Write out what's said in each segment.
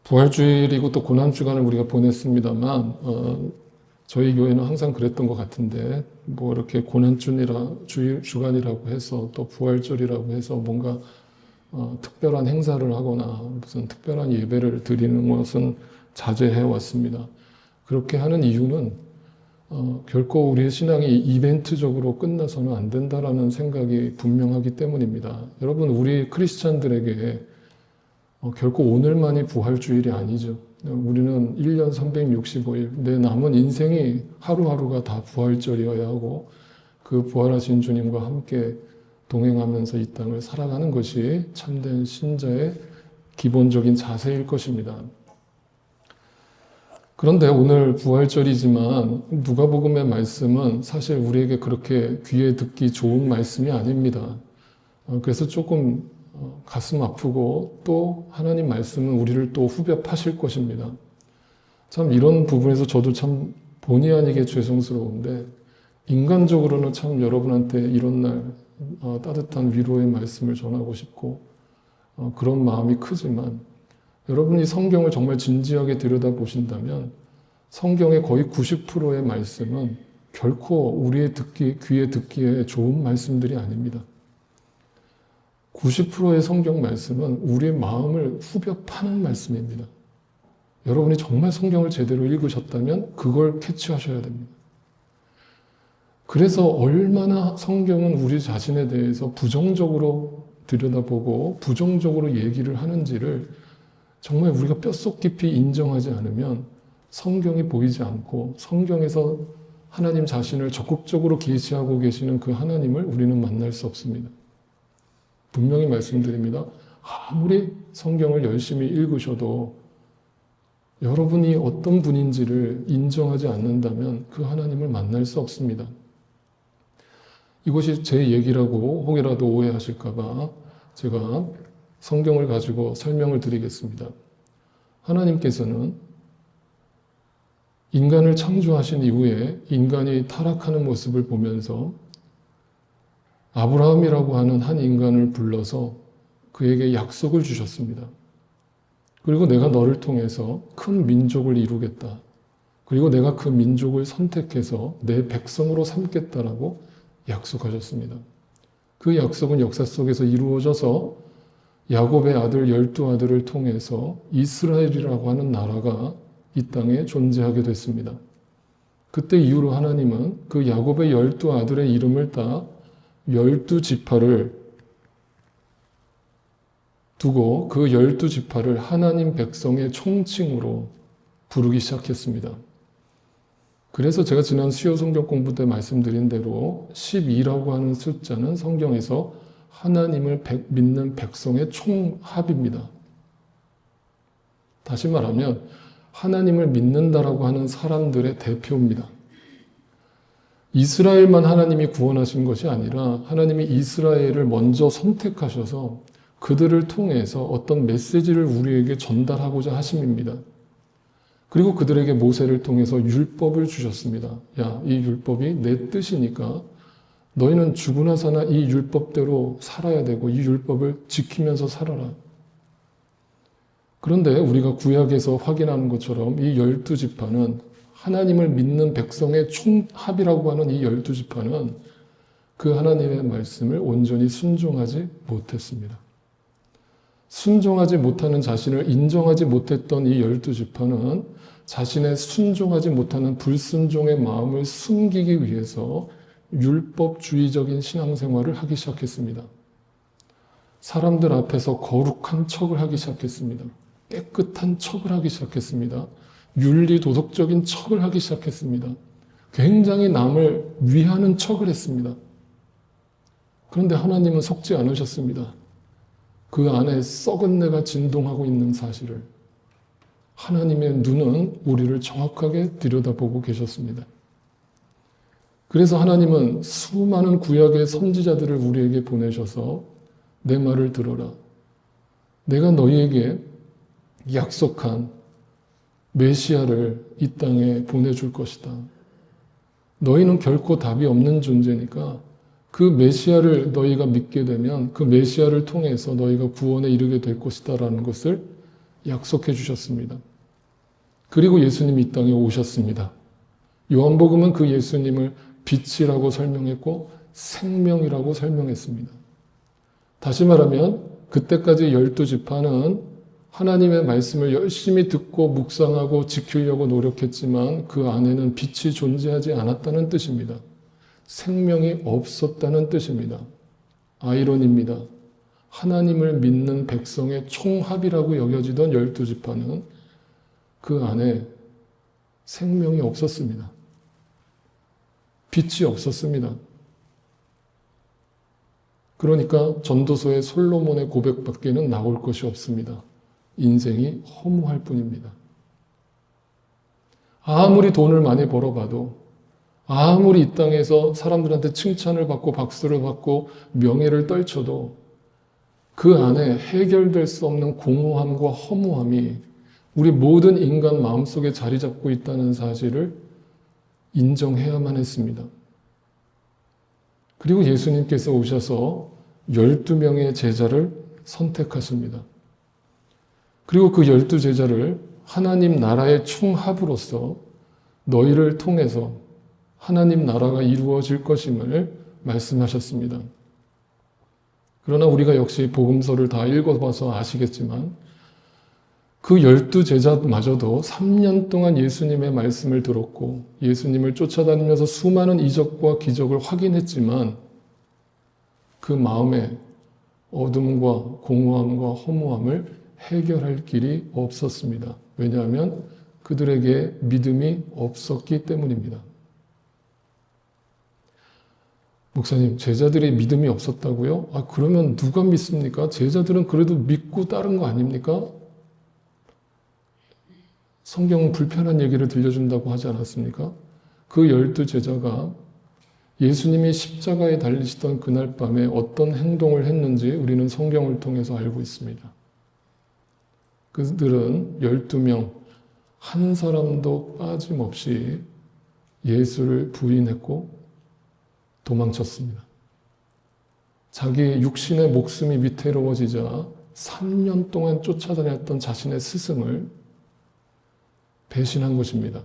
부활주일이고 또 고난주간을 우리가 보냈습니다만 저희 교회는 항상 그랬던 것 같은데 뭐 이렇게 주간이라고 해서 또 부활절이라고 해서 뭔가 특별한 행사를 하거나 무슨 특별한 예배를 드리는 것은 자제해 왔습니다. 그렇게 하는 이유는 결코 우리의 신앙이 이벤트적으로 끝나서는 안 된다라는 생각이 분명하기 때문입니다. 여러분, 우리 크리스찬들에게 결코 오늘만이 부활주일이 아니죠. 우리는 1년 365일, 내 남은 인생이 하루하루가 다 부활절이어야 하고 그 부활하신 주님과 함께 동행하면서 이 땅을 살아가는 것이 참된 신자의 기본적인 자세일 것입니다. 그런데 오늘 부활절이지만 누가복음의 말씀은 사실 우리에게 그렇게 귀에 듣기 좋은 말씀이 아닙니다. 그래서 조금 가슴 아프고 또 하나님 말씀은 우리를 또 후벼 파실 것입니다. 참 이런 부분에서 저도 참 본의 아니게 죄송스러운데 인간적으로는 참 여러분한테 이런 날 따뜻한 위로의 말씀을 전하고 싶고 그런 마음이 크지만 여러분이 성경을 정말 진지하게 들여다보신다면 성경의 거의 90%의 말씀은 결코 우리의 귀에 듣기에 좋은 말씀들이 아닙니다. 90%의 성경 말씀은 우리의 마음을 후벼 파는 말씀입니다. 여러분이 정말 성경을 제대로 읽으셨다면 그걸 캐치하셔야 됩니다. 그래서 얼마나 성경은 우리 자신에 대해서 부정적으로 들여다보고 부정적으로 얘기를 하는지를 정말 우리가 뼛속 깊이 인정하지 않으면 성경이 보이지 않고 성경에서 하나님 자신을 적극적으로 계시하고 계시는 그 하나님을 우리는 만날 수 없습니다. 분명히 말씀드립니다. 아무리 성경을 열심히 읽으셔도 여러분이 어떤 분인지를 인정하지 않는다면 그 하나님을 만날 수 없습니다. 이것이 제 얘기라고 혹여라도 오해하실까봐 제가 성경을 가지고 설명을 드리겠습니다. 하나님께서는 인간을 창조하신 이후에 인간이 타락하는 모습을 보면서 아브라함이라고 하는 한 인간을 불러서 그에게 약속을 주셨습니다. 그리고 내가 너를 통해서 큰 민족을 이루겠다. 그리고 내가 그 민족을 선택해서 내 백성으로 삼겠다라고 약속하셨습니다. 그 약속은 역사 속에서 이루어져서 야곱의 아들 12아들을 통해서 이스라엘이라고 하는 나라가 이 땅에 존재하게 됐습니다. 그때 이후로 하나님은 그 야곱의 12아들의 이름을 따 12지파를 두고 그 12지파를 하나님 백성의 총칭으로 부르기 시작했습니다. 그래서 제가 지난 수요 성경 공부 때 말씀드린 대로 12라고 하는 숫자는 성경에서 하나님을 믿는 백성의 총합입니다. 다시 말하면 하나님을 믿는다라고 하는 사람들의 대표입니다. 이스라엘만 하나님이 구원하신 것이 아니라 하나님이 이스라엘을 먼저 선택하셔서 그들을 통해서 어떤 메시지를 우리에게 전달하고자 하심입니다. 그리고 그들에게 모세를 통해서 율법을 주셨습니다. 야, 이 율법이 내 뜻이니까 너희는 죽으나 사나 이 율법대로 살아야 되고 이 율법을 지키면서 살아라. 그런데 우리가 구약에서 확인하는 것처럼 이 12지파는 하나님을 믿는 백성의 총합이라고 하는 이 12지파는 그 하나님의 말씀을 온전히 순종하지 못했습니다. 순종하지 못하는 자신을 인정하지 못했던 이 12지파는 자신의 순종하지 못하는 불순종의 마음을 숨기기 위해서 율법주의적인 신앙생활을 하기 시작했습니다. 사람들 앞에서 거룩한 척을 하기 시작했습니다. 깨끗한 척을 하기 시작했습니다. 윤리 도덕적인 척을 하기 시작했습니다. 굉장히 남을 위하는 척을 했습니다. 그런데 하나님은 속지 않으셨습니다. 그 안에 썩은 내가 진동하고 있는 사실을 하나님의 눈은 우리를 정확하게 들여다보고 계셨습니다. 그래서 하나님은 수많은 구약의 선지자들을 우리에게 보내셔서 내 말을 들어라. 내가 너희에게 약속한 메시아를 이 땅에 보내줄 것이다. 너희는 결코 답이 없는 존재니까 그 메시아를 너희가 믿게 되면 그 메시아를 통해서 너희가 구원에 이르게 될 것이다 라는 것을 약속해 주셨습니다. 그리고 예수님이 이 땅에 오셨습니다. 요한복음은 그 예수님을 빛이라고 설명했고 생명이라고 설명했습니다. 다시 말하면 그때까지 12지파는 하나님의 말씀을 열심히 듣고 묵상하고 지키려고 노력했지만 그 안에는 빛이 존재하지 않았다는 뜻입니다. 생명이 없었다는 뜻입니다. 아이러니입니다. 하나님을 믿는 백성의 총합이라고 여겨지던 12지파는 그 안에 생명이 없었습니다. 빛이 없었습니다. 그러니까 전도서의 솔로몬의 고백밖에는 나올 것이 없습니다. 인생이 허무할 뿐입니다. 아무리 돈을 많이 벌어봐도, 아무리 이 땅에서 사람들한테 칭찬을 받고 박수를 받고 명예를 떨쳐도 그 안에 해결될 수 없는 공허함과 허무함이 우리 모든 인간 마음속에 자리 잡고 있다는 사실을 인정해야만 했습니다. 그리고 예수님께서 오셔서 12명의 제자를 선택하십니다. 그리고 그 12제자를 하나님 나라의 총합으로서 너희를 통해서 하나님 나라가 이루어질 것임을 말씀하셨습니다. 그러나 우리가 역시 복음서를 다 읽어봐서 아시겠지만 그 12제자마저도 3년 동안 예수님의 말씀을 들었고 예수님을 쫓아다니면서 수많은 이적과 기적을 확인했지만 그 마음에 어둠과 공허함과 허무함을 해결할 길이 없었습니다. 왜냐하면 그들에게 믿음이 없었기 때문입니다. 목사님, 제자들이 믿음이 없었다고요? 그러면 누가 믿습니까? 제자들은 그래도 믿고 따른 거 아닙니까? 성경은 불편한 얘기를 들려준다고 하지 않았습니까? 그 12제자가 예수님이 십자가에 달리시던 그날 밤에 어떤 행동을 했는지 우리는 성경을 통해서 알고 있습니다. 그들은 12명, 한 사람도 빠짐없이 예수를 부인했고 도망쳤습니다. 자기 육신의 목숨이 위태로워지자 3년 동안 쫓아다녔던 자신의 스승을 배신한 것입니다.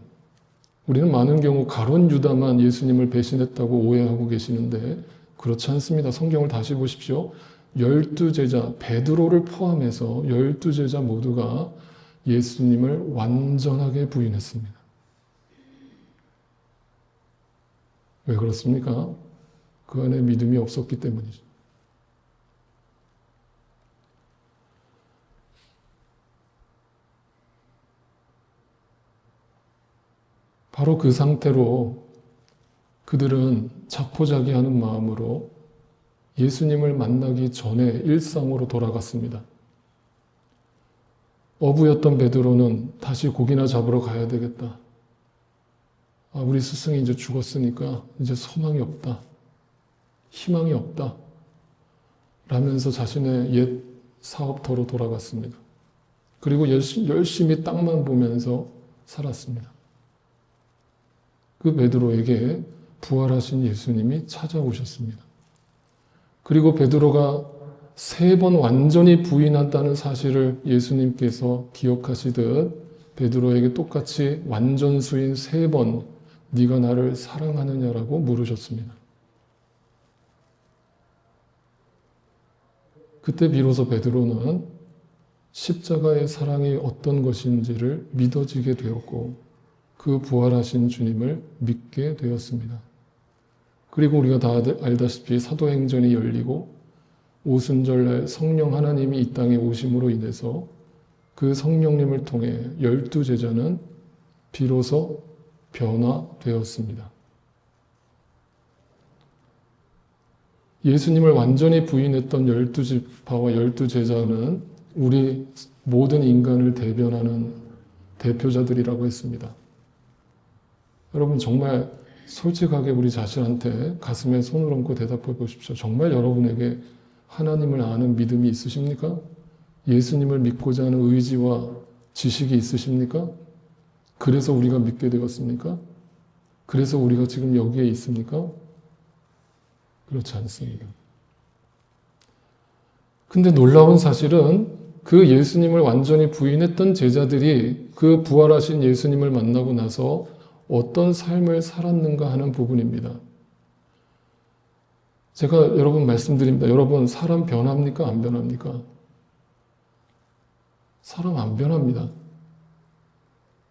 우리는 많은 경우 가룟 유다만 예수님을 배신했다고 오해하고 계시는데 그렇지 않습니다. 성경을 다시 보십시오. 12제자, 베드로를 포함해서 12제자 모두가 예수님을 완전하게 부인했습니다. 왜 그렇습니까? 그 안에 믿음이 없었기 때문이죠. 바로 그 상태로 그들은 자포자기하는 마음으로 예수님을 만나기 전에 일상으로 돌아갔습니다. 어부였던 베드로는 다시 고기나 잡으러 가야 되겠다. 우리 스승이 이제 죽었으니까 이제 소망이 없다. 희망이 없다. 라면서 자신의 옛 사업터로 돌아갔습니다. 그리고 열심히 땅만 보면서 살았습니다. 그 베드로에게 부활하신 예수님이 찾아오셨습니다. 그리고 베드로가 3번 완전히 부인한다는 사실을 예수님께서 기억하시듯 베드로에게 똑같이 완전수인 3번 네가 나를 사랑하느냐라고 물으셨습니다. 그때 비로소 베드로는 십자가의 사랑이 어떤 것인지를 믿어지게 되었고 그 부활하신 주님을 믿게 되었습니다. 그리고 우리가 다 알다시피 사도행전이 열리고 오순절날 성령 하나님이 이 땅에 오심으로 인해서 그 성령님을 통해 12제자는 비로소 변화되었습니다. 예수님을 완전히 부인했던 12지파와 12제자는 우리 모든 인간을 대변하는 대표자들이라고 했습니다. 여러분 정말 솔직하게 우리 자신한테 가슴에 손을 얹고 대답해 보십시오. 정말 여러분에게 하나님을 아는 믿음이 있으십니까? 예수님을 믿고자 하는 의지와 지식이 있으십니까? 그래서 우리가 믿게 되었습니까? 그래서 우리가 지금 여기에 있습니까? 그렇지 않습니다. 근데 놀라운 사실은 그 예수님을 완전히 부인했던 제자들이 그 부활하신 예수님을 만나고 나서 어떤 삶을 살았는가 하는 부분입니다. 제가 여러분 말씀드립니다. 여러분, 사람 변합니까? 안 변합니까? 사람 안 변합니다.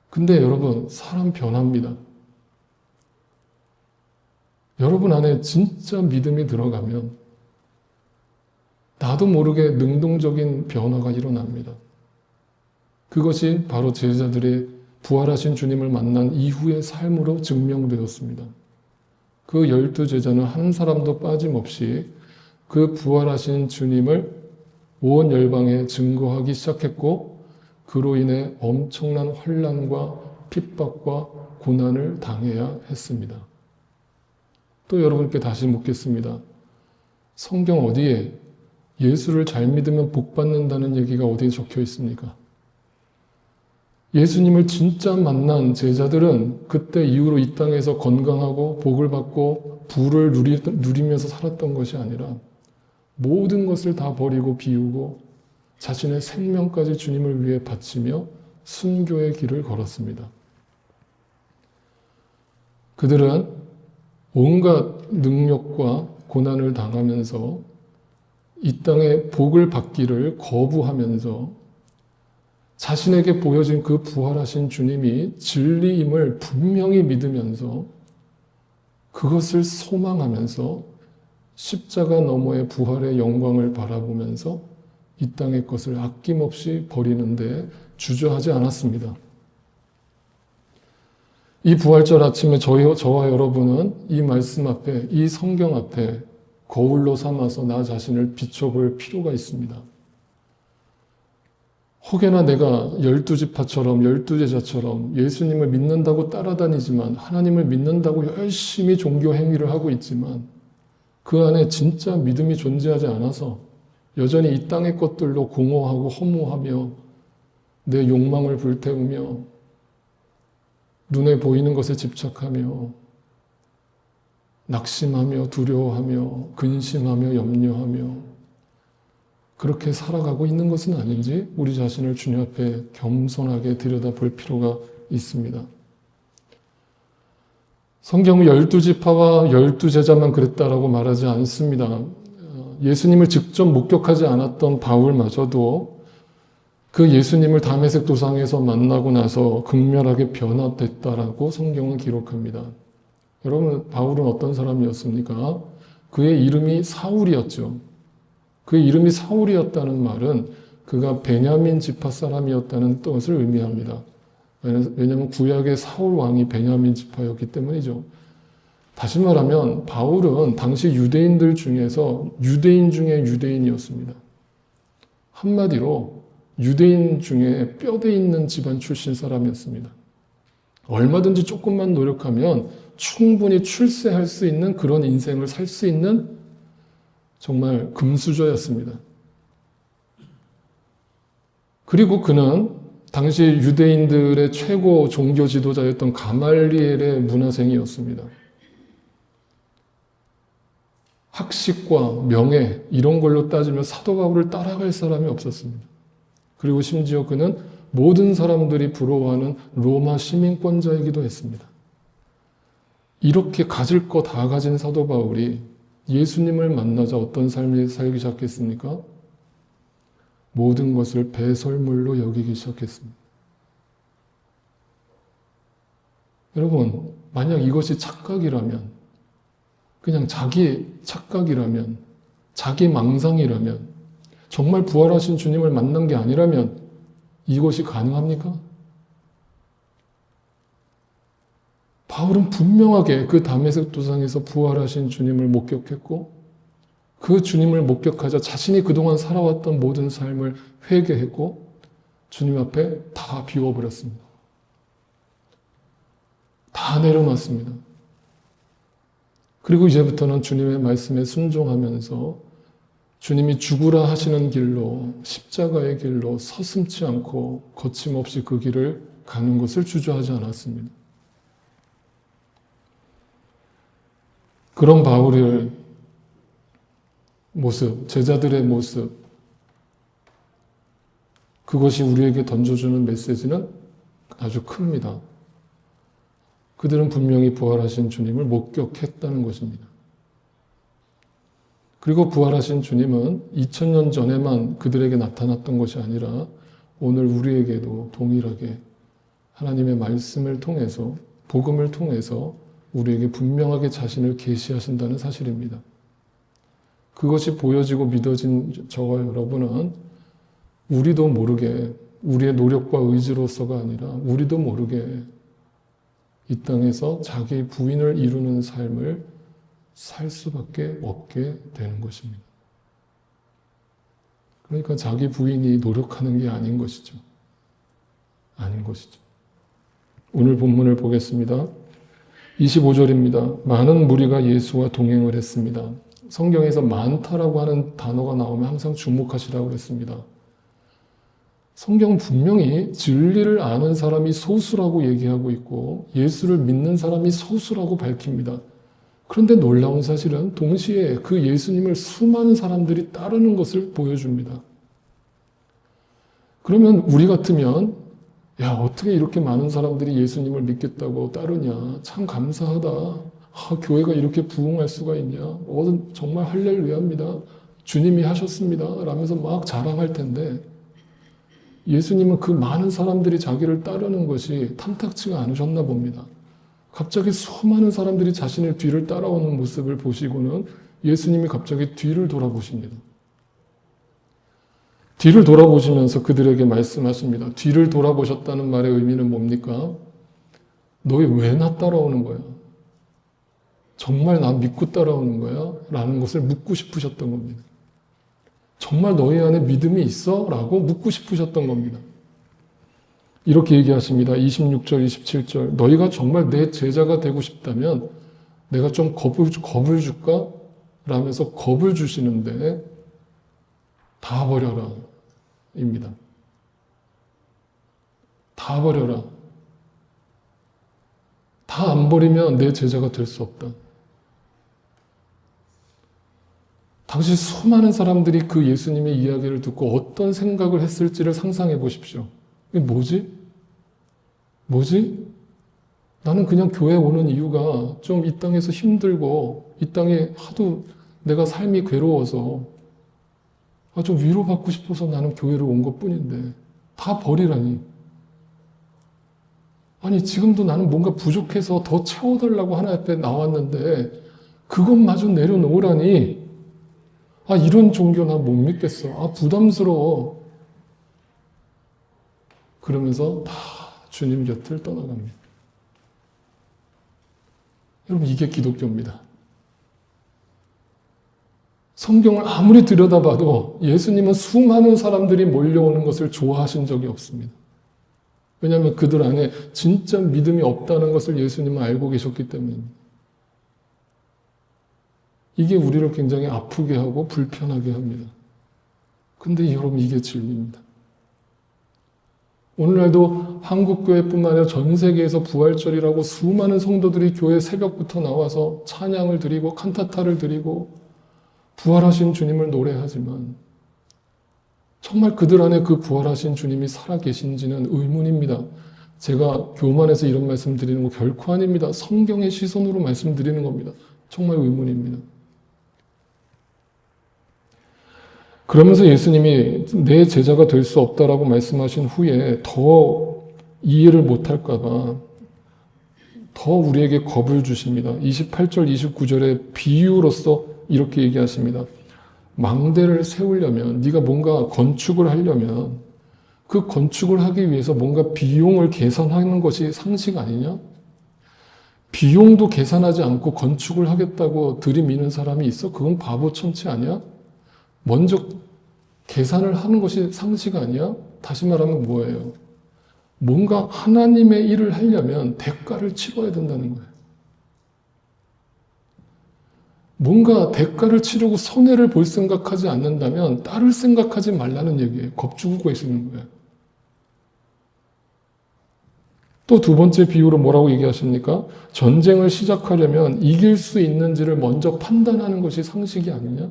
근데 여러분, 사람 변합니다. 여러분 안에 진짜 믿음이 들어가면 나도 모르게 능동적인 변화가 일어납니다. 그것이 바로 제자들의 부활하신 주님을 만난 이후의 삶으로 증명되었습니다. 그 12제자는 한 사람도 빠짐없이 그 부활하신 주님을 온 열방에 증거하기 시작했고, 그로 인해 엄청난 환난과 핍박과 고난을 당해야 했습니다. 또 여러분께 다시 묻겠습니다. 성경 어디에 예수를 잘 믿으면 복 받는다는 얘기가 어디에 적혀 있습니까? 예수님을 진짜 만난 제자들은 그때 이후로 이 땅에서 건강하고 복을 받고 부를 누리면서 살았던 것이 아니라 모든 것을 다 버리고 비우고 자신의 생명까지 주님을 위해 바치며 순교의 길을 걸었습니다. 그들은 온갖 능력과 고난을 당하면서 이 땅에 복을 받기를 거부하면서 자신에게 보여진 그 부활하신 주님이 진리임을 분명히 믿으면서 그것을 소망하면서 십자가 너머의 부활의 영광을 바라보면서 이 땅의 것을 아낌없이 버리는데 주저하지 않았습니다. 이 부활절 아침에 저와 여러분은 이 말씀 앞에, 이 성경 앞에 거울로 삼아서 나 자신을 비춰볼 필요가 있습니다. 혹여나 내가 12지파처럼 12제자처럼 예수님을 믿는다고 따라다니지만, 하나님을 믿는다고 열심히 종교 행위를 하고 있지만 그 안에 진짜 믿음이 존재하지 않아서 여전히 이 땅의 것들로 공허하고 허무하며 내 욕망을 불태우며 눈에 보이는 것에 집착하며 낙심하며 두려워하며 근심하며 염려하며 그렇게 살아가고 있는 것은 아닌지 우리 자신을 주님 앞에 겸손하게 들여다볼 필요가 있습니다. 성경은 12지파와 12제자만 그랬다라고 말하지 않습니다. 예수님을 직접 목격하지 않았던 바울마저도 그 예수님을 다메섹 도상에서 만나고 나서 극렬하게 변화됐다라고 성경은 기록합니다. 여러분, 바울은 어떤 사람이었습니까? 그의 이름이 사울이었죠. 그의 이름이 사울이었다는 말은 그가 베냐민 지파 사람이었다는 뜻을 의미합니다. 왜냐하면 구약의 사울 왕이 베냐민 지파였기 때문이죠. 다시 말하면 바울은 당시 유대인들 중에서 유대인 중에 유대인이었습니다. 한마디로 유대인 중에 뼈대 있는 집안 출신 사람이었습니다. 얼마든지 조금만 노력하면 충분히 출세할 수 있는 그런 인생을 살 수 있는 정말 금수저였습니다. 그리고 그는 당시 유대인들의 최고 종교 지도자였던 가말리엘의 문화생이었습니다. 학식과 명예 이런 걸로 따지면 사도 바울을 따라갈 사람이 없었습니다. 그리고 심지어 그는 모든 사람들이 부러워하는 로마 시민권자이기도 했습니다. 이렇게 가질 거 다 가진 사도 바울이 예수님을 만나자 어떤 삶을 살기 시작했습니까? 모든 것을 배설물로 여기기 시작했습니다. 여러분, 만약 이것이 착각이라면, 그냥 자기 착각이라면, 자기 망상이라면, 정말 부활하신 주님을 만난 게 아니라면 이것이 가능합니까? 바울은 분명하게 그 다메섹 도상에서 부활하신 주님을 목격했고 그 주님을 목격하자 자신이 그동안 살아왔던 모든 삶을 회개했고 주님 앞에 다 비워버렸습니다. 다 내려놨습니다. 그리고 이제부터는 주님의 말씀에 순종하면서 주님이 죽으라 하시는 길로, 십자가의 길로 서슴지 않고 거침없이 그 길을 가는 것을 주저하지 않았습니다. 그런 바울의 모습, 제자들의 모습, 그것이 우리에게 던져주는 메시지는 아주 큽니다. 그들은 분명히 부활하신 주님을 목격했다는 것입니다. 그리고 부활하신 주님은 2000년 전에만 그들에게 나타났던 것이 아니라 오늘 우리에게도 동일하게 하나님의 말씀을 통해서, 복음을 통해서 우리에게 분명하게 자신을 계시하신다는 사실입니다. 그것이 보여지고 믿어진 저와 여러분은 우리도 모르게, 우리의 노력과 의지로서가 아니라 우리도 모르게 이 땅에서 자기 부인을 이루는 삶을 살 수밖에 없게 되는 것입니다. 그러니까 자기 부인이 노력하는 게 아닌 것이죠. 아닌 것이죠. 오늘 본문을 보겠습니다. 25절입니다. 많은 무리가 예수와 동행을 했습니다. 성경에서 많다라고 하는 단어가 나오면 항상 주목하시라고 했습니다. 성경은 분명히 진리를 아는 사람이 소수라고 얘기하고 있고 예수를 믿는 사람이 소수라고 밝힙니다. 그런데 놀라운 사실은 동시에 그 예수님을 수많은 사람들이 따르는 것을 보여줍니다. 그러면 우리 같으면 야, 어떻게 이렇게 많은 사람들이 예수님을 믿겠다고 따르냐, 참 감사하다. 교회가 이렇게 부흥할 수가 있냐, 정말 할렐루야입니다, 주님이 하셨습니다 라면서 막 자랑할 텐데 예수님은 그 많은 사람들이 자기를 따르는 것이 탐탁치가 않으셨나 봅니다. 갑자기 수많은 사람들이 자신의 뒤를 따라오는 모습을 보시고는 예수님이 갑자기 뒤를 돌아보십니다. 뒤를 돌아보시면서 그들에게 말씀하십니다. 뒤를 돌아보셨다는 말의 의미는 뭡니까? 너희 왜 나 따라오는 거야? 정말 나 믿고 따라오는 거야? 라는 것을 묻고 싶으셨던 겁니다. 정말 너희 안에 믿음이 있어? 라고 묻고 싶으셨던 겁니다. 이렇게 얘기하십니다. 26절, 27절. 너희가 정말 내 제자가 되고 싶다면 내가 좀 겁을 줄까? 라면서 겁을 주시는데 다 버려라 입니다. 다 버려라. 다 안 버리면 내 제자가 될 수 없다. 당시 수많은 사람들이 그 예수님의 이야기를 듣고 어떤 생각을 했을지를 상상해 보십시오. 이게 뭐지? 나는 그냥 교회 오는 이유가 좀 이 땅에서 힘들고 이 땅에 하도 내가 삶이 괴로워서 좀 위로받고 싶어서 나는 교회를 온 것뿐인데 다 버리라니. 아니 지금도 나는 뭔가 부족해서 더 채워달라고 하나님 앞에 나왔는데 그것마저 내려놓으라니. 이런 종교 나 못 믿겠어. 부담스러워. 그러면서 다 주님 곁을 떠나갑니다. 여러분 이게 기독교입니다. 성경을 아무리 들여다봐도 예수님은 수많은 사람들이 몰려오는 것을 좋아하신 적이 없습니다. 왜냐하면 그들 안에 진짜 믿음이 없다는 것을 예수님은 알고 계셨기 때문입니다. 이게 우리를 굉장히 아프게 하고 불편하게 합니다. 근데 여러분 이게 진리입니다. 오늘날도 한국교회뿐만 아니라 전 세계에서 부활절이라고 수많은 성도들이 교회 새벽부터 나와서 찬양을 드리고 칸타타를 드리고 부활하신 주님을 노래하지만 정말 그들 안에 그 부활하신 주님이 살아계신지는 의문입니다. 제가 교만해서 이런 말씀 드리는 거 결코 아닙니다. 성경의 시선으로 말씀드리는 겁니다. 정말 의문입니다. 그러면서 예수님이 내 제자가 될 수 없다라고 말씀하신 후에 더 이해를 못할까 봐 더 우리에게 겁을 주십니다. 28절, 29절에 비유로서 이렇게 얘기하십니다. 망대를 세우려면, 네가 뭔가 건축을 하려면 그 건축을 하기 위해서 뭔가 비용을 계산하는 것이 상식 아니냐? 비용도 계산하지 않고 건축을 하겠다고 들이미는 사람이 있어? 그건 바보천치 아니야? 먼저 계산을 하는 것이 상식 아니야? 다시 말하면 뭐예요? 뭔가 하나님의 일을 하려면 대가를 치러야 된다는 거예요. 뭔가 대가를 치르고 손해를 볼 생각하지 않는다면 따를 생각하지 말라는 얘기예요. 겁주고 계시는 거예요. 또 두 번째 비유로 뭐라고 얘기하십니까? 전쟁을 시작하려면 이길 수 있는지를 먼저 판단하는 것이 상식이 아니냐?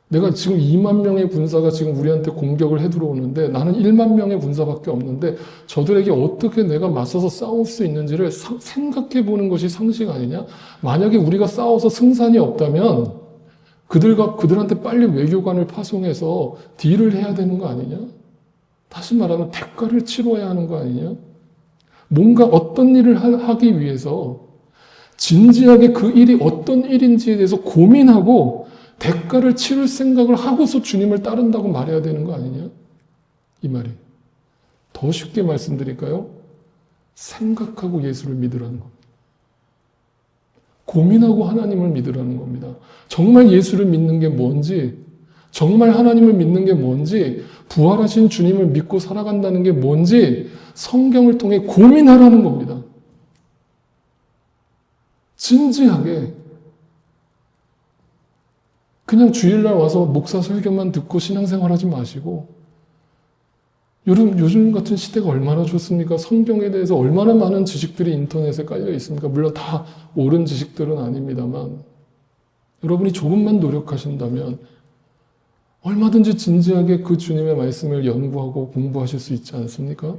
내가 지금 2만 명의 군사가 지금 우리한테 공격을 해 들어오는데 나는 1만 명의 군사밖에 없는데 저들에게 어떻게 내가 맞서서 싸울 수 있는지를 생각해 보는 것이 상식 아니냐? 만약에 우리가 싸워서 승산이 없다면 그들한테 빨리 외교관을 파송해서 딜을 해야 되는 거 아니냐? 다시 말하면 대가를 치러야 하는 거 아니냐? 뭔가 어떤 일을 하기 위해서 진지하게 그 일이 어떤 일인지에 대해서 고민하고 대가를 치를 생각을 하고서 주님을 따른다고 말해야 되는 거 아니냐? 이 말이. 더 쉽게 말씀드릴까요? 생각하고 예수를 믿으라는 겁니다. 고민하고 하나님을 믿으라는 겁니다. 정말 예수를 믿는 게 뭔지, 정말 하나님을 믿는 게 뭔지, 부활하신 주님을 믿고 살아간다는 게 뭔지 성경을 통해 고민하라는 겁니다. 진지하게. 그냥 주일날 와서 목사 설교만 듣고 신앙생활 하지 마시고, 요즘 같은 시대가 얼마나 좋습니까? 성경에 대해서 얼마나 많은 지식들이 인터넷에 깔려 있습니까? 물론 다 옳은 지식들은 아닙니다만, 여러분이 조금만 노력하신다면 얼마든지 진지하게 그 주님의 말씀을 연구하고 공부하실 수 있지 않습니까?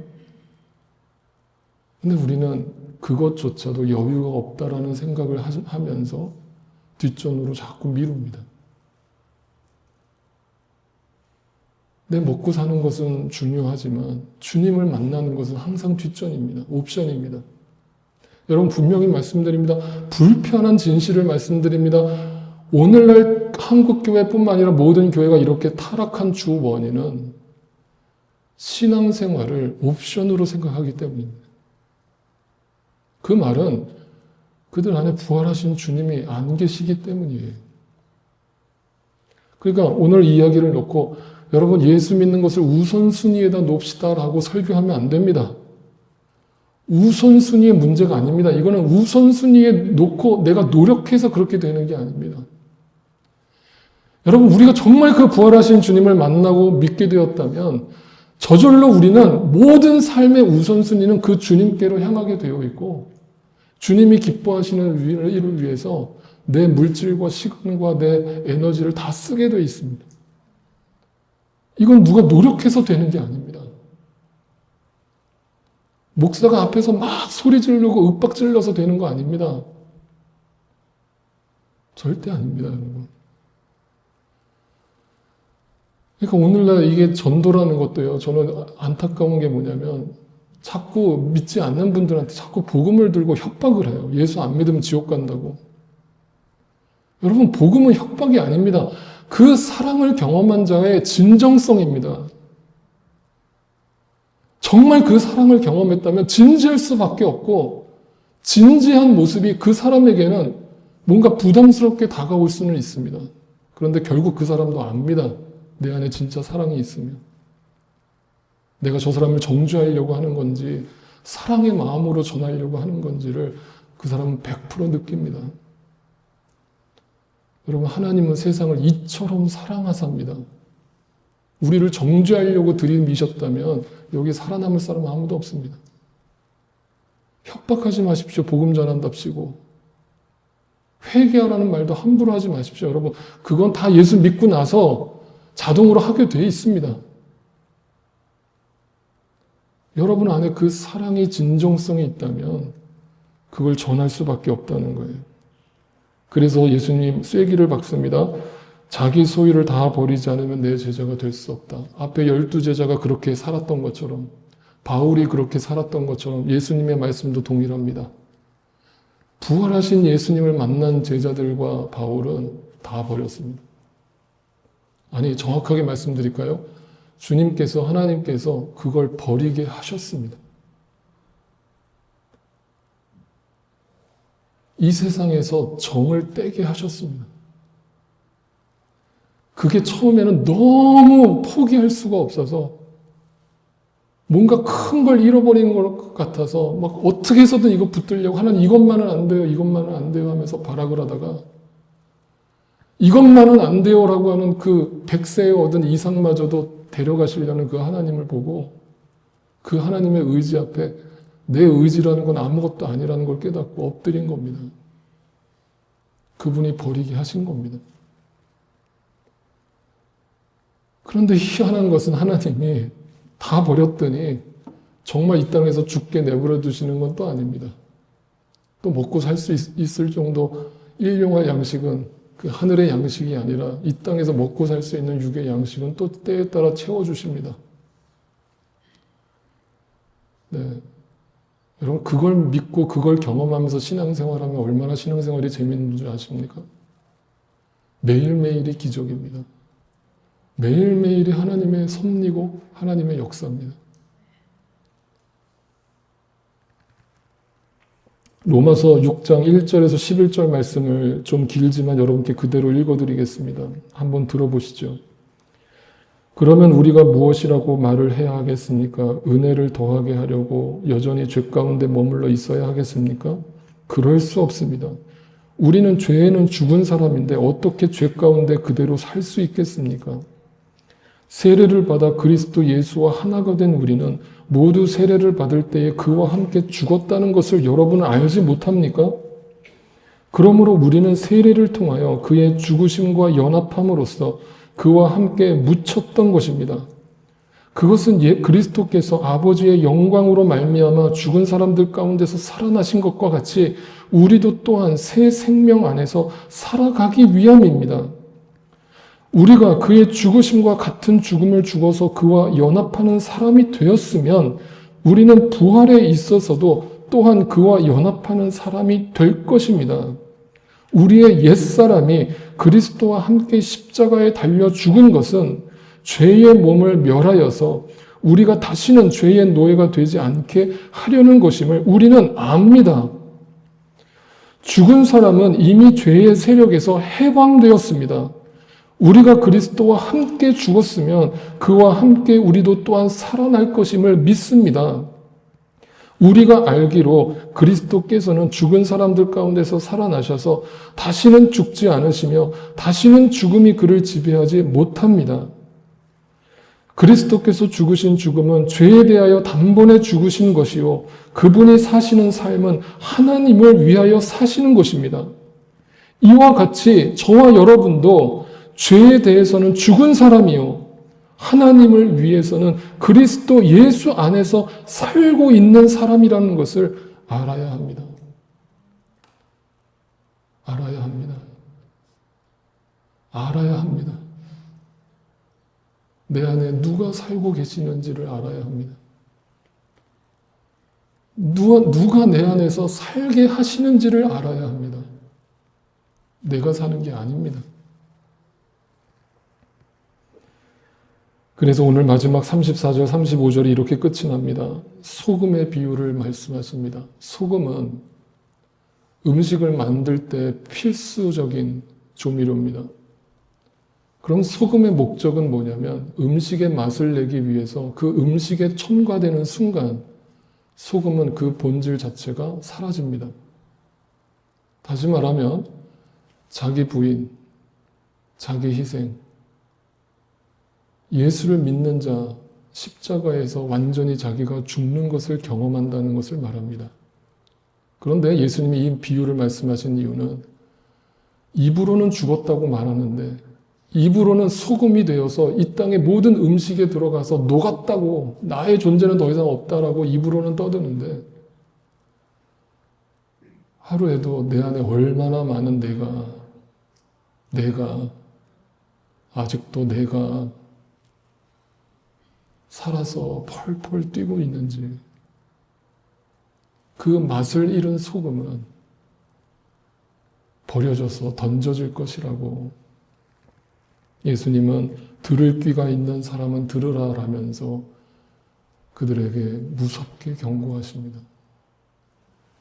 근데 우리는 그것조차도 여유가 없다라는 생각을 하면서 뒷전으로 자꾸 미룹니다. 내 먹고 사는 것은 중요하지만 주님을 만나는 것은 항상 뒷전입니다. 옵션입니다. 여러분 분명히 말씀드립니다. 불편한 진실을 말씀드립니다. 오늘날 한국교회뿐만 아니라 모든 교회가 이렇게 타락한 주 원인은 신앙생활을 옵션으로 생각하기 때문입니다. 그 말은 그들 안에 부활하신 주님이 안 계시기 때문이에요. 그러니까 오늘 이야기를 놓고 여러분 예수 믿는 것을 우선순위에다 놓읍시다라고 설교하면 안 됩니다. 우선순위의 문제가 아닙니다. 이거는 우선순위에 놓고 내가 노력해서 그렇게 되는 게 아닙니다. 여러분 우리가 정말 그 부활하신 주님을 만나고 믿게 되었다면 저절로 우리는 모든 삶의 우선순위는 그 주님께로 향하게 되어 있고 주님이 기뻐하시는 일을 위해서 내 물질과 시간과 내 에너지를 다 쓰게 되어 있습니다. 이건 누가 노력해서 되는 게 아닙니다. 목사가 앞에서 막 소리 지르고 윽박 질러서 되는 거 아닙니다. 절대 아닙니다, 여러분. 그러니까 오늘날 이게 전도라는 것도요, 저는 안타까운 게 뭐냐면 자꾸 믿지 않는 분들한테 자꾸 복음을 들고 협박을 해요. 예수 안 믿으면 지옥 간다고. 여러분, 복음은 협박이 아닙니다. 그 사랑을 경험한 자의 진정성입니다. 정말 그 사랑을 경험했다면 진지할 수밖에 없고 진지한 모습이 그 사람에게는 뭔가 부담스럽게 다가올 수는 있습니다. 그런데 결국 그 사람도 압니다. 내 안에 진짜 사랑이 있으면. 내가 저 사람을 정죄하려고 하는 건지 사랑의 마음으로 전하려고 하는 건지를 그 사람은 100% 느낍니다. 여러분, 하나님은 세상을 이처럼 사랑하사입니다. 우리를 정죄하려고 들이미셨다면 여기 살아남을 사람 아무도 없습니다. 협박하지 마십시오. 복음 전한답시고. 회개하라는 말도 함부로 하지 마십시오. 여러분, 그건 다 예수 믿고 나서 자동으로 하게 돼 있습니다. 여러분 안에 그 사랑의 진정성이 있다면 그걸 전할 수밖에 없다는 거예요. 그래서 예수님 쐐기를 박습니다. 자기 소유를 다 버리지 않으면 내 제자가 될 수 없다. 앞에 12제자가 그렇게 살았던 것처럼, 바울이 그렇게 살았던 것처럼 예수님의 말씀도 동일합니다. 부활하신 예수님을 만난 제자들과 바울은 다 버렸습니다. 아니, 정확하게 말씀드릴까요? 주님께서, 하나님께서 그걸 버리게 하셨습니다. 이 세상에서 정을 떼게 하셨습니다. 그게 처음에는 너무 포기할 수가 없어서 뭔가 큰 걸 잃어버린 것 같아서 막 어떻게 해서든 이거 붙들려고 하나님 이것만은 안 돼요, 이것만은 안 돼요 하면서 발악을 하다가 이것만은 안 돼요라고 하는 그 100세에 얻은 이상마저도 데려가시려는 그 하나님을 보고 그 하나님의 의지 앞에 내 의지라는 건 아무것도 아니라는 걸 깨닫고 엎드린 겁니다. 그분이 버리게 하신 겁니다. 그런데 희한한 것은 하나님이 다 버렸더니 정말 이 땅에서 죽게 내버려 두시는 건 또 아닙니다. 또 먹고 살 수 있을 정도 일용할 양식은 그 하늘의 양식이 아니라 이 땅에서 먹고 살 수 있는 육의 양식은 또 때에 따라 채워주십니다. 네. 여러분, 그걸 믿고 그걸 경험하면서 신앙생활하면 얼마나 신앙생활이 재밌는 줄 아십니까? 매일매일이 기적입니다. 매일매일이 하나님의 섭리고 하나님의 역사입니다. 로마서 6장 1절에서 11절 말씀을 좀 길지만 여러분께 그대로 읽어드리겠습니다. 한번 들어보시죠. 그러면 우리가 무엇이라고 말을 해야 하겠습니까? 은혜를 더하게 하려고 여전히 죄 가운데 머물러 있어야 하겠습니까? 그럴 수 없습니다. 우리는 죄에는 죽은 사람인데 어떻게 죄 가운데 그대로 살 수 있겠습니까? 세례를 받아 그리스도 예수와 하나가 된 우리는 모두 세례를 받을 때에 그와 함께 죽었다는 것을 여러분은 알지 못합니까? 그러므로 우리는 세례를 통하여 그의 죽으심과 연합함으로써 그와 함께 묻혔던 것입니다. 그것은 그리스도께서 아버지의 영광으로 말미암아 죽은 사람들 가운데서 살아나신 것과 같이 우리도 또한 새 생명 안에서 살아가기 위함입니다. 우리가 그의 죽으심과 같은 죽음을 죽어서 그와 연합하는 사람이 되었으면 우리는 부활에 있어서도 또한 그와 연합하는 사람이 될 것입니다. 우리의 옛사람이 그리스도와 함께 십자가에 달려 죽은 것은 죄의 몸을 멸하여서 우리가 다시는 죄의 노예가 되지 않게 하려는 것임을 우리는 압니다. 죽은 사람은 이미 죄의 세력에서 해방되었습니다. 우리가 그리스도와 함께 죽었으면 그와 함께 우리도 또한 살아날 것임을 믿습니다. 우리가 알기로 그리스도께서는 죽은 사람들 가운데서 살아나셔서 다시는 죽지 않으시며 다시는 죽음이 그를 지배하지 못합니다. 그리스도께서 죽으신 죽음은 죄에 대하여 단번에 죽으신 것이요 그분이 사시는 삶은 하나님을 위하여 사시는 것입니다. 이와 같이 저와 여러분도 죄에 대해서는 죽은 사람이요 하나님을 위해서는 그리스도 예수 안에서 살고 있는 사람이라는 것을 알아야 합니다. 알아야 합니다. 알아야 합니다. 내 안에 누가 살고 계시는지를 알아야 합니다. 누가 내 안에서 살게 하시는지를 알아야 합니다. 내가 사는 게 아닙니다. 그래서 오늘 마지막 34절, 35절이 이렇게 끝이 납니다. 소금의 비유를 말씀하십니다. 소금은 음식을 만들 때 필수적인 조미료입니다. 그럼 소금의 목적은 뭐냐면 음식의 맛을 내기 위해서 그 음식에 첨가되는 순간 소금은 그 본질 자체가 사라집니다. 다시 말하면 자기 부인, 자기 희생, 예수를 믿는 자, 십자가에서 완전히 자기가 죽는 것을 경험한다는 것을 말합니다. 그런데 예수님이 이 비유를 말씀하신 이유는 입으로는 죽었다고 말하는데 입으로는 소금이 되어서 이 땅의 모든 음식에 들어가서 녹았다고 나의 존재는 더 이상 없다라고 입으로는 떠드는데 하루에도 내 안에 얼마나 많은 내가 아직도 내가 살아서 펄펄 뛰고 있는지 그 맛을 잃은 소금은 버려져서 던져질 것이라고 예수님은 들을 귀가 있는 사람은 들으라 라면서 그들에게 무섭게 경고하십니다.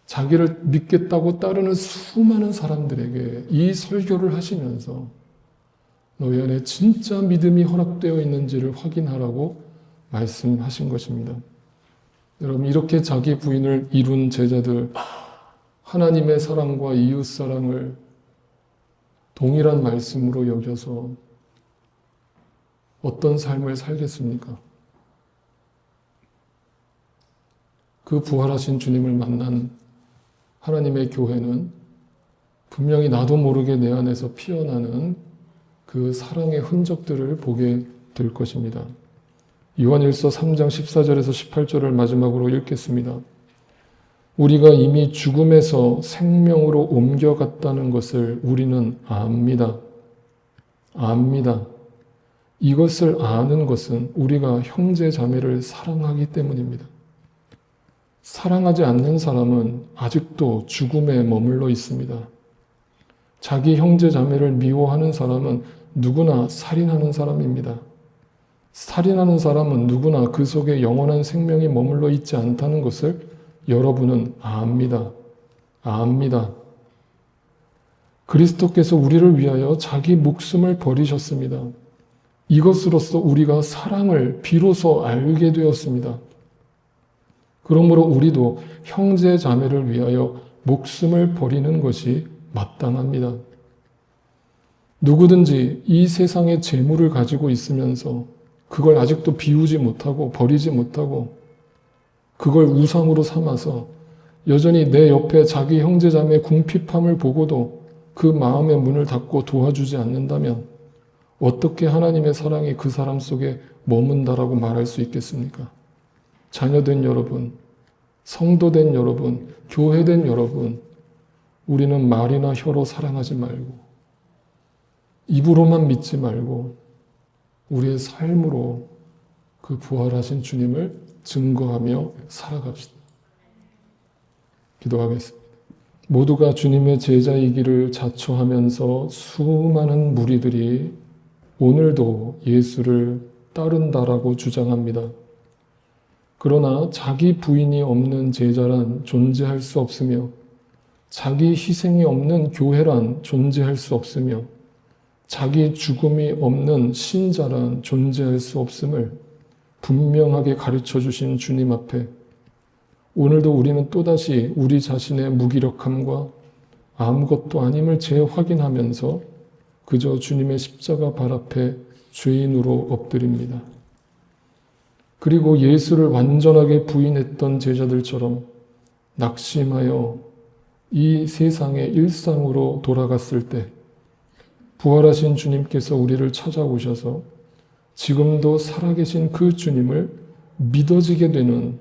자기를 믿겠다고 따르는 수많은 사람들에게 이 설교를 하시면서 너희 안에 진짜 믿음이 허락되어 있는지를 확인하라고 말씀하신 것입니다. 여러분, 이렇게 자기 부인을 이룬 제자들, 하나님의 사랑과 이웃 사랑을 동일한 말씀으로 여겨서 어떤 삶을 살겠습니까? 그 부활하신 주님을 만난 하나님의 교회는 분명히 나도 모르게 내 안에서 피어나는 그 사랑의 흔적들을 보게 될 것입니다. 요한일서 3장 14절에서 18절을 마지막으로 읽겠습니다. 우리가 이미 죽음에서 생명으로 옮겨갔다는 것을 우리는 압니다. 압니다. 이것을 아는 것은 우리가 형제 자매를 사랑하기 때문입니다. 사랑하지 않는 사람은 아직도 죽음에 머물러 있습니다. 자기 형제 자매를 미워하는 사람은 누구나 살인하는 사람입니다. 살인하는 사람은 누구나 그 속에 영원한 생명이 머물러 있지 않다는 것을 여러분은 압니다. 압니다. 그리스도께서 우리를 위하여 자기 목숨을 버리셨습니다. 이것으로써 우리가 사랑을 비로소 알게 되었습니다. 그러므로 우리도 형제 자매를 위하여 목숨을 버리는 것이 마땅합니다. 누구든지 이 세상의 재물을 가지고 있으면서 그걸 아직도 비우지 못하고 버리지 못하고 그걸 우상으로 삼아서 여전히 내 옆에 자기 형제 자매의 궁핍함을 보고도 그 마음의 문을 닫고 도와주지 않는다면 어떻게 하나님의 사랑이 그 사람 속에 머문다라고 말할 수 있겠습니까? 자녀된 여러분, 성도된 여러분, 교회된 여러분, 우리는 말이나 혀로 사랑하지 말고 입으로만 믿지 말고 우리의 삶으로 그 부활하신 주님을 증거하며 살아갑시다. 기도하겠습니다. 모두가 주님의 제자이기를 자처하면서 수많은 무리들이 오늘도 예수를 따른다라고 주장합니다. 그러나 자기 부인이 없는 제자란 존재할 수 없으며 자기 희생이 없는 교회란 존재할 수 없으며 자기 죽음이 없는 신자란 존재할 수 없음을 분명하게 가르쳐 주신 주님 앞에 오늘도 우리는 또다시 우리 자신의 무기력함과 아무것도 아님을 재확인하면서 그저 주님의 십자가 발 앞에 죄인으로 엎드립니다. 그리고 예수를 완전하게 부인했던 제자들처럼 낙심하여 이 세상의 일상으로 돌아갔을 때 부활하신 주님께서 우리를 찾아오셔서 지금도 살아계신 그 주님을 믿어지게 되는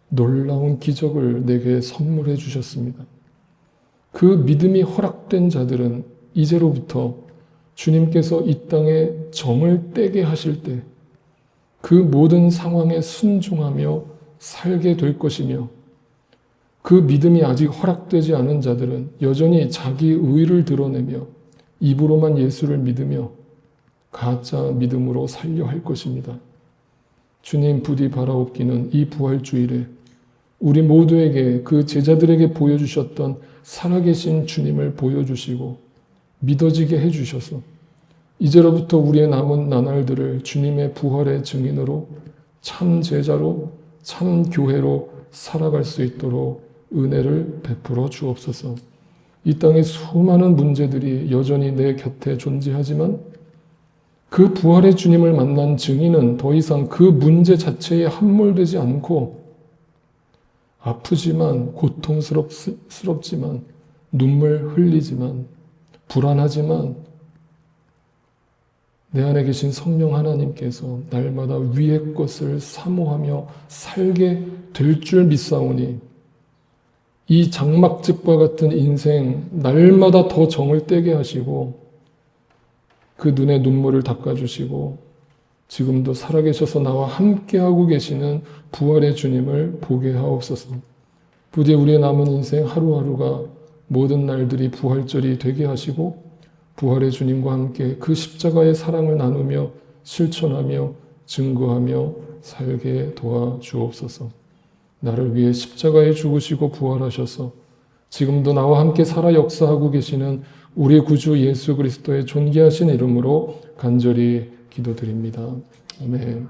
놀라운 기적을 내게 선물해 주셨습니다. 그 믿음이 허락된 자들은 이제로부터 주님께서 이 땅에 정을 떼게 하실 때 그 모든 상황에 순종하며 살게 될 것이며 그 믿음이 아직 허락되지 않은 자들은 여전히 자기 의를 드러내며 입으로만 예수를 믿으며 가짜 믿음으로 살려 할 것입니다. 주님 부디 바라옵기는 이 부활주일에 우리 모두에게 그 제자들에게 보여주셨던 살아계신 주님을 보여주시고 믿어지게 해주셔서 이제로부터 우리의 남은 나날들을 주님의 부활의 증인으로 참 제자로 참 교회로 살아갈 수 있도록 은혜를 베풀어 주옵소서. 이 땅의 수많은 문제들이 여전히 내 곁에 존재하지만 그 부활의 주님을 만난 증인은 더 이상 그 문제 자체에 함몰되지 않고 아프지만 고통스럽지만 눈물 흘리지만 불안하지만 내 안에 계신 성령 하나님께서 날마다 위의 것을 사모하며 살게 될 줄 믿사오니 이 장막집과 같은 인생 날마다 더 정을 떼게 하시고 그 눈에 눈물을 닦아주시고 지금도 살아계셔서 나와 함께하고 계시는 부활의 주님을 보게 하옵소서. 부디 우리의 남은 인생 하루하루가 모든 날들이 부활절이 되게 하시고 부활의 주님과 함께 그 십자가의 사랑을 나누며 실천하며 증거하며 살게 도와주옵소서. 나를 위해 십자가에 죽으시고 부활하셔서 지금도 나와 함께 살아 역사하고 계시는 우리 구주 예수 그리스도의 존귀하신 이름으로 간절히 기도드립니다. 아멘.